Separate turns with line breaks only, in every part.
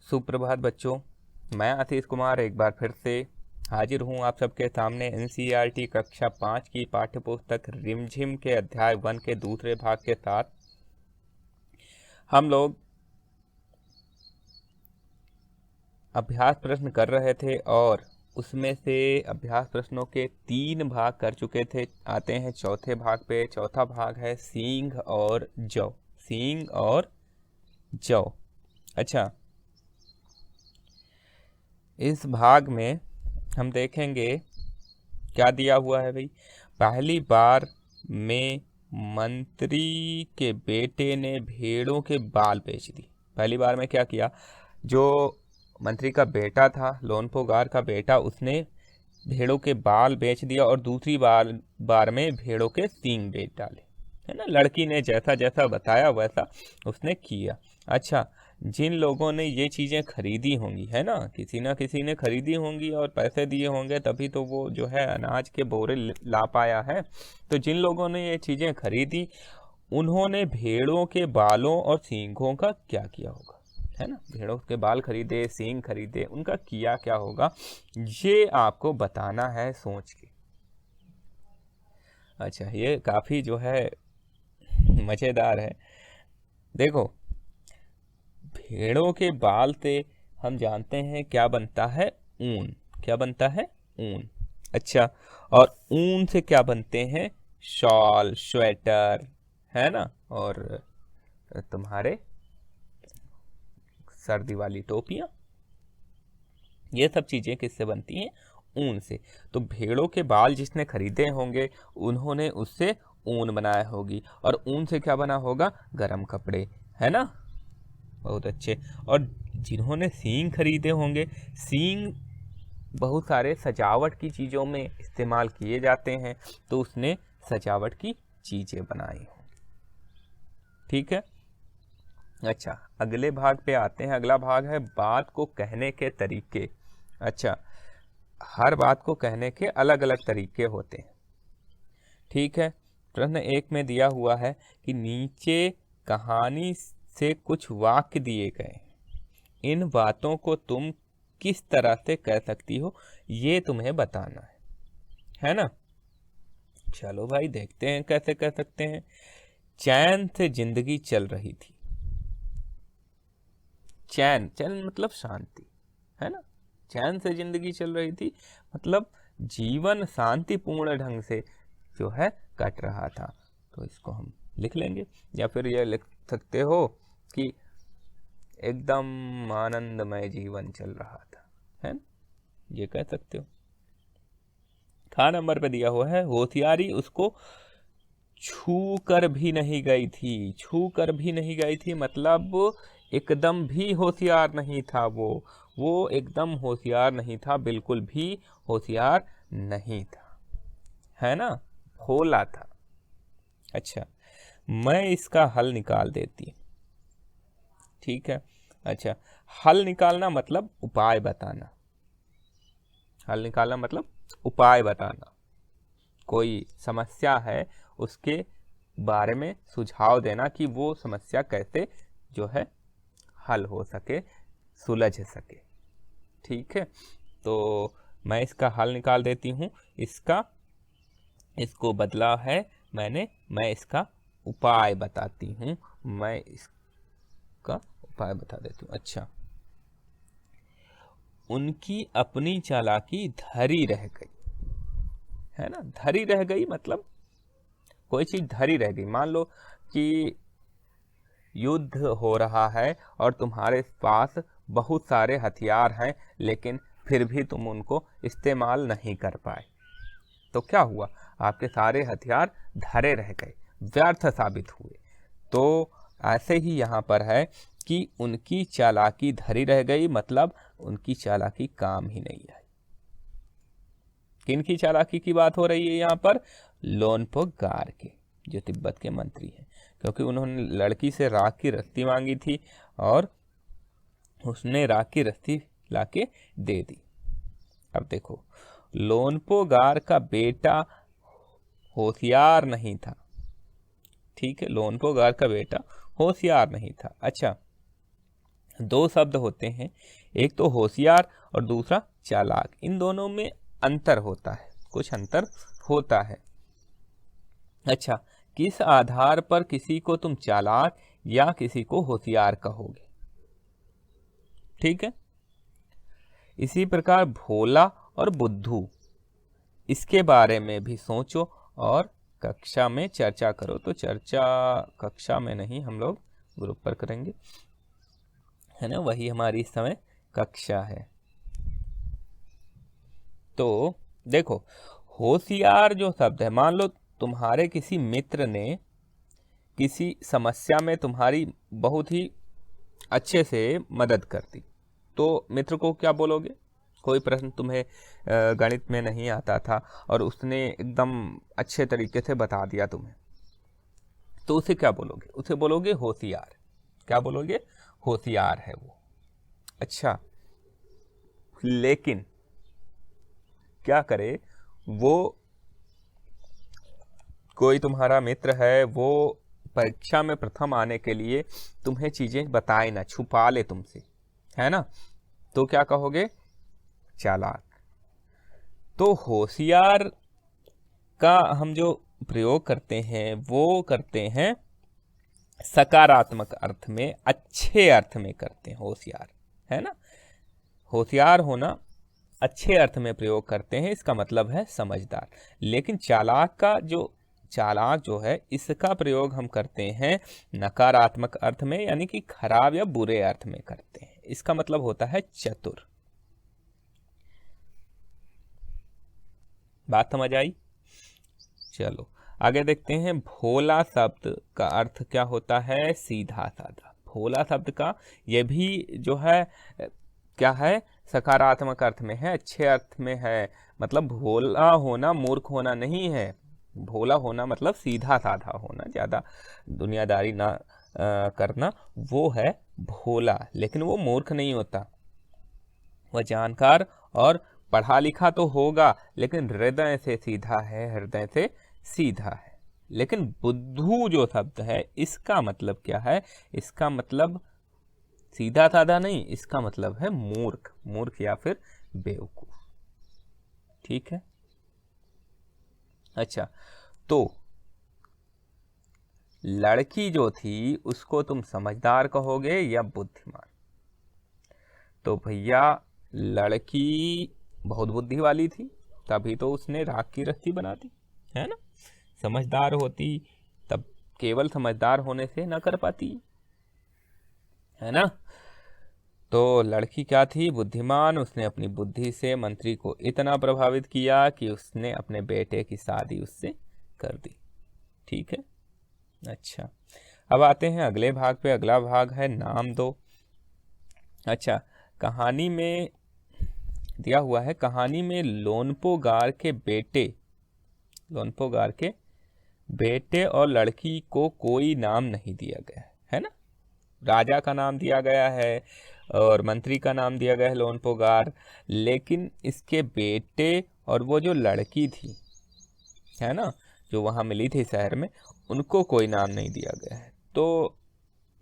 सुप्रभात बच्चों, मैं आशीष कुमार एक बार फिर से हाजिर हूँ आप सबके सामने एनसीईआरटी कक्षा 5 की पाठ्यपुस्तक रिमझिम के अध्याय 1 के दूसरे भाग के साथ। हम लोग अभ्यास प्रश्न कर रहे थे और उसमें से अभ्यास प्रश्नों के 3 भाग कर चुके थे। आते हैं चौथे भाग पे। चौथा भाग है सींग और जौ। सींग और जौ। अच्छा, इस भाग में हम देखेंगे क्या दिया हुआ है भाई। पहली बार में मंत्री के बेटे ने भेड़ों के बाल बेच दी। पहली बार में क्या किया, जो मंत्री का बेटा था, लोनपोगार का बेटा, उसने भेड़ों के बाल बेच दिया और दूसरी बार में भेड़ों के सींग बेच डाले, है ना। लड़की ने जैसा जैसा बताया वैसा उसने किया। अच्छा, जिन लोगों ने ये चीज़ें खरीदी होंगी, है ना किसी ने खरीदी होंगी और पैसे दिए होंगे तभी तो वो जो है अनाज के बोरे ला पाया है। तो जिन लोगों ने ये चीज़ें खरीदी उन्होंने भेड़ों के बालों और सींगों का क्या किया होगा, है ना। भेड़ों के बाल खरीदे, सींग खरीदे, उनका किया क्या होगा ये आपको बताना है सोच के। अच्छा, ये काफ़ी जो है मज़ेदार है। देखो, भेड़ों के बाल से हम जानते हैं क्या बनता है, ऊन। क्या बनता है, ऊन। अच्छा, और ऊन से क्या बनते हैं, शॉल, स्वेटर, है ना। और तुम्हारे सर्दी वाली टोपियाँ, ये सब चीज़ें किससे बनती हैं, ऊन से। तो भेड़ों के बाल जिसने खरीदे होंगे उन्होंने उससे ऊन बनाया होगी और ऊन से क्या बना होगा, गरम कपड़े, है ना। बहुत अच्छे। और जिन्होंने सींग खरीदे होंगे, सींग बहुत सारे सजावट की चीज़ों में इस्तेमाल किए जाते हैं, तो उसने सजावट की चीज़ें बनाई हों। ठीक है। अच्छा, अगले भाग पे आते हैं। अगला भाग है बात को कहने के तरीके। अच्छा, हर बात को कहने के अलग अलग तरीके होते हैं। ठीक है। प्रश्न 1 में दिया हुआ है कि नीचे कहानी से कुछ वाक्य दिए गए, इन बातों को तुम किस तरह से कह सकती हो, ये तुम्हें बताना है ना। चलो भाई, देखते हैं कैसे कह सकते हैं। चैन से जिंदगी चल रही थी। चैन, चैन मतलब शांति, है ना। चैन से जिंदगी चल रही थी मतलब जीवन शांतिपूर्ण ढंग से जो है कट रहा था। तो इसको हम लिख लेंगे, या फिर यह लिख सकते हो कि एकदम आनंदमय जीवन चल रहा था, है ना, ये कह सकते हो। खा नंबर पे दिया हुआ है होशियारी उसको छू कर भी नहीं गई थी। छू कर भी नहीं गई थी मतलब एकदम भी होशियार नहीं था वो एकदम होशियार नहीं था, बिल्कुल भी होशियार नहीं था, है ना, भोला था। अच्छा, मैं इसका हल निकाल देती। ठीक है। अच्छा, हल निकालना मतलब उपाय बताना। हल निकालना मतलब उपाय बताना। कोई समस्या है उसके बारे में सुझाव देना कि वो समस्या कैसे जो है हल हो सके, सुलझ सके। ठीक है। तो मैं इसका हल निकाल देती हूँ। इसको बदला है मैंने, मैं इसका उपाय बताती हूँ। मैं इसका उपाय बता देती हूँ। अच्छा, उनकी अपनी चालाकी धरी रह गई, है ना। धरी रह गई मतलब कोई चीज धरी रह गई। मान लो कि युद्ध हो रहा है और तुम्हारे पास बहुत सारे हथियार हैं, लेकिन फिर भी तुम उनको इस्तेमाल नहीं कर पाए, तो क्या हुआ, आपके सारे हथियार धरे रह गए, व्यर्थ साबित हुए। तो ऐसे ही यहाँ पर है कि उनकी चालाकी धरी रह गई मतलब उनकी चालाकी काम ही नहीं आई। किनकी चालाकी की बात हो रही है यहाँ पर, लोनपोगार के, जो तिब्बत के मंत्री हैं, क्योंकि उन्होंने लड़की से राख की रस्सी मांगी थी और उसने राख की रस्सी लाके दे दी। अब देखो, लोनपोगार का बेटा होशियार नहीं था। ठीक है, लोनपोगार का बेटा होशियार नहीं था। अच्छा, दो शब्द होते हैं, एक तो होशियार और दूसरा चालाक। इन दोनों में अंतर होता है, कुछ अंतर होता है। अच्छा, किस आधार पर किसी को तुम चालाक या किसी को होशियार कहोगे? ठीक है। इसी प्रकार भोला और बुद्धू, इसके बारे में भी सोचो और कक्षा में चर्चा करो। तो चर्चा कक्षा में नहीं, हम लोग ग्रुप पर करेंगे, है ना, वही हमारी इस समय कक्षा है। तो देखो, होशियार जो शब्द है, मान लो तुम्हारे किसी मित्र ने किसी समस्या में तुम्हारी बहुत ही अच्छे से मदद कर दी, तो मित्र को क्या बोलोगे? कोई प्रश्न तुम्हें गणित में नहीं आता था और उसने एकदम अच्छे तरीके से बता दिया तुम्हें, तो उसे क्या बोलोगे? उसे बोलोगे होशियार। क्या बोलोगे? होशियार है वो। अच्छा, लेकिन क्या करे वो, कोई तुम्हारा मित्र है, वो परीक्षा में प्रथम आने के लिए तुम्हें चीजें बताए ना, छुपा ले तुमसे, है ना, तो क्या कहोगे? चालाक। तो होशियार का हम जो प्रयोग करते हैं वो करते हैं सकारात्मक अर्थ में, अच्छे अर्थ में करते हैं होशियार, है ना। होशियार होना अच्छे अर्थ में प्रयोग करते हैं, इसका मतलब है समझदार। लेकिन चालाक जो है, इसका प्रयोग हम करते हैं नकारात्मक अर्थ में, यानी कि खराब या बुरे अर्थ में करते हैं। इसका मतलब होता है चतुर। बात समझ आई? चलो आगे देखते हैं। भोला शब्द का अर्थ क्या होता है? सीधा साधा। भोला शब्द का ये भी जो है क्या है? सकारात्मक अर्थ में है, अच्छे अर्थ में है। मतलब भोला होना मूर्ख होना नहीं है। भोला होना मतलब सीधा साधा होना, ज़्यादा दुनियादारी ना करना, वो है भोला। लेकिन वो मूर्ख नहीं होता, वह जानकार और पढ़ा लिखा तो होगा, लेकिन हृदय से सीधा है, हृदय से सीधा है। लेकिन बुद्धू जो शब्द है, इसका मतलब क्या है? इसका मतलब सीधा साधा नहीं, इसका मतलब है मूर्ख, मूर्ख या फिर बेवकूफ। ठीक है। अच्छा, तो लड़की जो थी उसको तुम समझदार कहोगे या बुद्धिमान? तो भैया, लड़की बहुत बुद्धि वाली थी, तभी तो उसने राख की रस्सी बना दी, है ना। समझदार होती तब केवल समझदार होने से ना कर पाती, है ना। तो लड़की क्या थी? बुद्धिमान। उसने अपनी बुद्धि से मंत्री को इतना प्रभावित किया कि उसने अपने बेटे की शादी उससे कर दी। ठीक है। अच्छा, अब आते हैं अगले भाग पे। अगला भाग है नाम दो। अच्छा, कहानी में दिया हुआ है, कहानी में लोनपोगार के बेटे और लड़की को कोई नाम नहीं दिया गया है ना। राजा का नाम दिया गया है और मंत्री का नाम दिया गया है लोनपोगार, लेकिन इसके बेटे और वो जो लड़की थी, है ना, जो वहाँ मिली थी शहर में, उनको कोई नाम नहीं दिया गया है। तो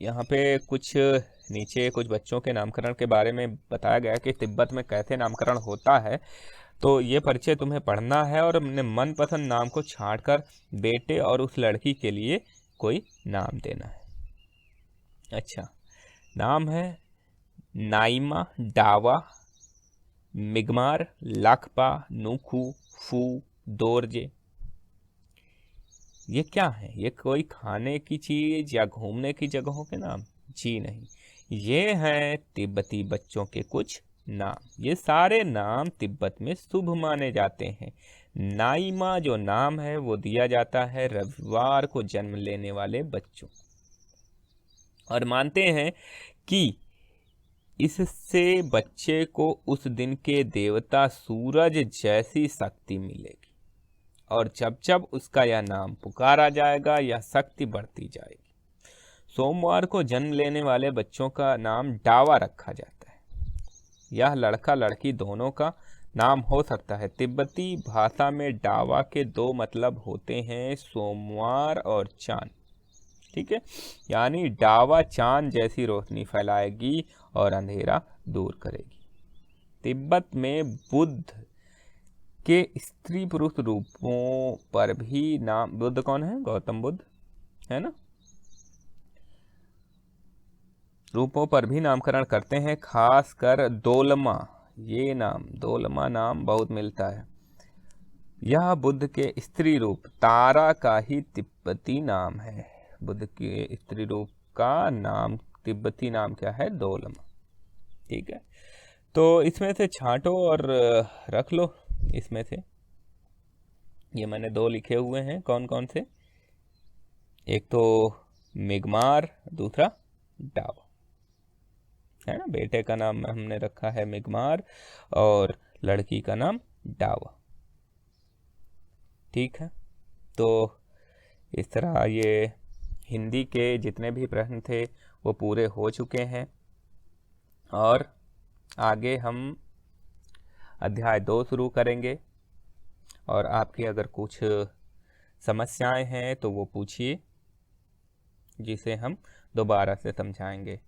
यहाँ पे कुछ नीचे कुछ बच्चों के नामकरण के बारे में बताया गया कि तिब्बत में कैसे नामकरण होता है। तो ये परिचय तुम्हें पढ़ना है और अपने मनपसंद नाम को छांटकर बेटे और उस लड़की के लिए कोई नाम देना है। अच्छा, नाम है नाइमा, डावा, मिगमार, लाखपा, नूखू, फू, दोरजे। ये क्या है? ये कोई खाने की चीज या घूमने की जगहों के नाम? जी नहीं, ये हैं तिब्बती बच्चों के कुछ नाम। ये सारे नाम तिब्बत में शुभ माने जाते हैं। नाइमा जो नाम है वो दिया जाता है रविवार को जन्म लेने वाले बच्चों, और मानते हैं कि इससे बच्चे को उस दिन के देवता सूरज जैसी शक्ति मिलेगी, और जब जब उसका यह नाम पुकारा जाएगा यह शक्ति बढ़ती जाएगी। सोमवार को जन्म लेने वाले बच्चों का नाम डावा रखा जाता है। यह लड़का लड़की दोनों का नाम हो सकता है। तिब्बती भाषा में डावा के दो मतलब होते हैं, सोमवार और चांद। ठीक है, यानी डावा चांद जैसी रोशनी फैलाएगी और अंधेरा दूर करेगी। तिब्बत में बुद्ध के स्त्री पुरुष रूपों पर भी नाम, बुद्ध कौन है? गौतम बुद्ध, है ना, रूपों पर भी नामकरण करते हैं, खासकर दोलमा, ये नाम, दोलमा नाम बहुत मिलता है। यह बुद्ध के स्त्री रूप तारा का ही तिब्बती नाम है। बुद्ध के स्त्री रूप का नाम, तिब्बती नाम क्या है? दोलमा। ठीक है, तो इसमें से छांटो और रख लो। इसमें से ये मैंने 2 लिखे हुए हैं, कौन कौन से? एक तो मिगमार, दूसरा डावा, है ना। बेटे का नाम हमने रखा है मिगमार और लड़की का नाम डावा। ठीक है, तो इस तरह ये हिंदी के जितने भी प्रश्न थे वो पूरे हो चुके हैं और आगे हम अध्याय 2 शुरू करेंगे। और आपकी अगर कुछ समस्याएं हैं तो वो पूछिए, जिसे हम दोबारा से समझाएंगे।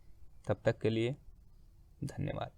तब तक के लिए धन्यवाद।